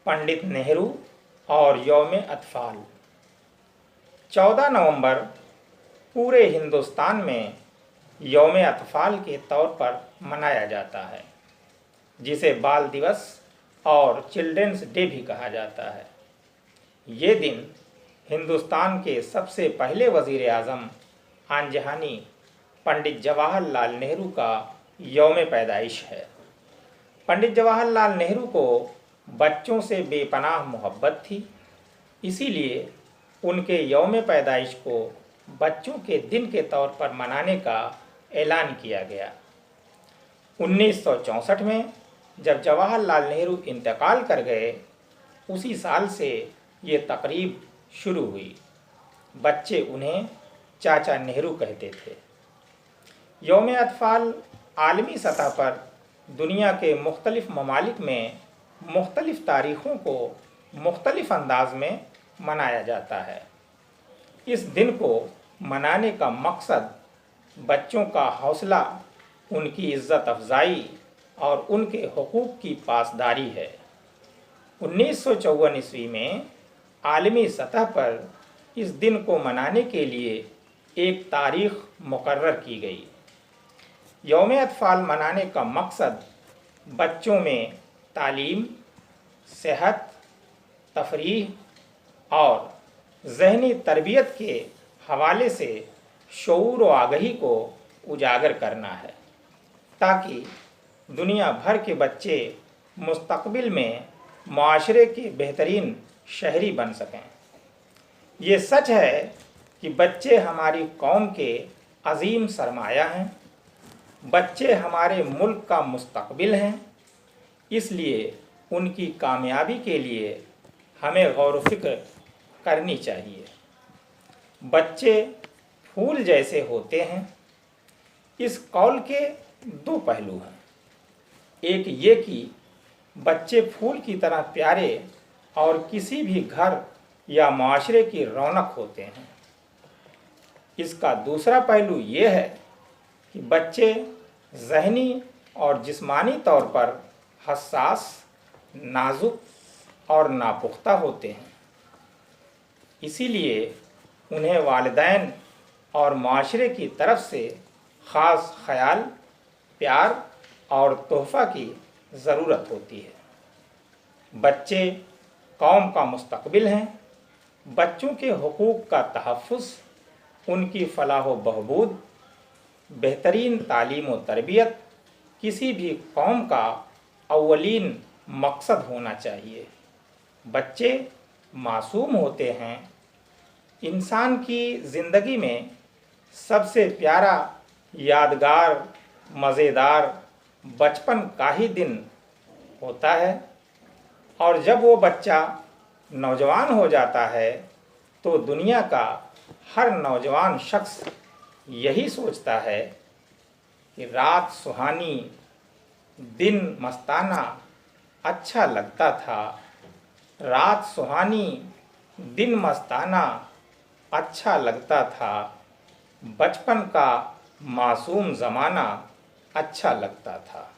पंडित नेहरू और यौम अतफाल। 14 नवंबर पूरे हिंदुस्तान में यौम अतफाल के तौर पर मनाया जाता है, जिसे बाल दिवस और चिल्ड्रंस डे भी कहा जाता है। ये दिन हिंदुस्तान के सबसे पहले वज़ीर आज़म आनजहानी पंडित जवाहरलाल नेहरू का यौम पैदाइश है। पंडित जवाहरलाल नेहरू को बच्चों से बेपनाह मोहब्बत थी, इसीलिए उनके यौम पैदाइश को बच्चों के दिन के तौर पर मनाने का ऐलान किया गया। 1964 में जब जवाहरलाल नेहरू इंतकाल कर गए, उसी साल से ये तकरीब शुरू हुई। बच्चे उन्हें चाचा नेहरू कहते थे। यौम अतफाल आलमी सतह पर दुनिया के मुख्तलिफ ममालिक में मुख्तलिफ तारीख़ों को मुख्तलिफ अंदाज में मनाया जाता है। इस दिन को मनाने का मकसद बच्चों का हौसला, उनकी इज़्ज़त अफजाई और उनके हुकूक की पासदारी है। 1954 ईस्वी में आलमी सतह पर इस दिन को मनाने के लिए एक तारीख़ मुकर्रर की गई। यौम अतफाल मनाने का मकसद बच्चों में तालीम, सेहत, तफरीह और ज़हनी तरबियत के हवाले से शऊर व आगही को उजागर करना है, ताकि दुनिया भर के बच्चे मुस्तक़बिल में माशरे के बेहतरीन शहरी बन सकें। ये सच है कि बच्चे हमारी कौम के अज़ीम सरमाया हैं, बच्चे हमारे मुल्क का मुस्तक़बिल हैं, इसलिए उनकी कामयाबी के लिए हमें गौर व फिक्र करनी चाहिए। बच्चे फूल जैसे होते हैं, इस कौल के दो पहलू हैं। एक ये कि बच्चे फूल की तरह प्यारे और किसी भी घर या माशरे की रौनक होते हैं। इसका दूसरा पहलू ये है कि बच्चे ज़हनी और जिस्मानी तौर पर हसास, नाजुक और नापुख्ता होते हैं, इसीलिए उन्हें वालिदैन और माशरे की तरफ से ख़ास ख्याल, प्यार और तोहफ़ा की ज़रूरत होती है। बच्चे कौम का मुस्तक़बिल हैं। बच्चों के हुकूक का तहफ़्फ़ुज़, उनकी फ़लाह व बहबूद, बेहतरीन तालीम व तरबियत किसी भी कौम का अव्वलीन मकसद होना चाहिए। बच्चे मासूम होते हैं। इंसान की ज़िंदगी में सबसे प्यारा, यादगार, मज़ेदार बचपन का ही दिन होता है, और जब वो बच्चा नौजवान हो जाता है तो दुनिया का हर नौजवान शख्स यही सोचता है कि रात सुहानी, दिन मस्ताना अच्छा लगता था। रात सुहानी, दिन मस्ताना अच्छा लगता था, बचपन का मासूम ज़माना अच्छा लगता था।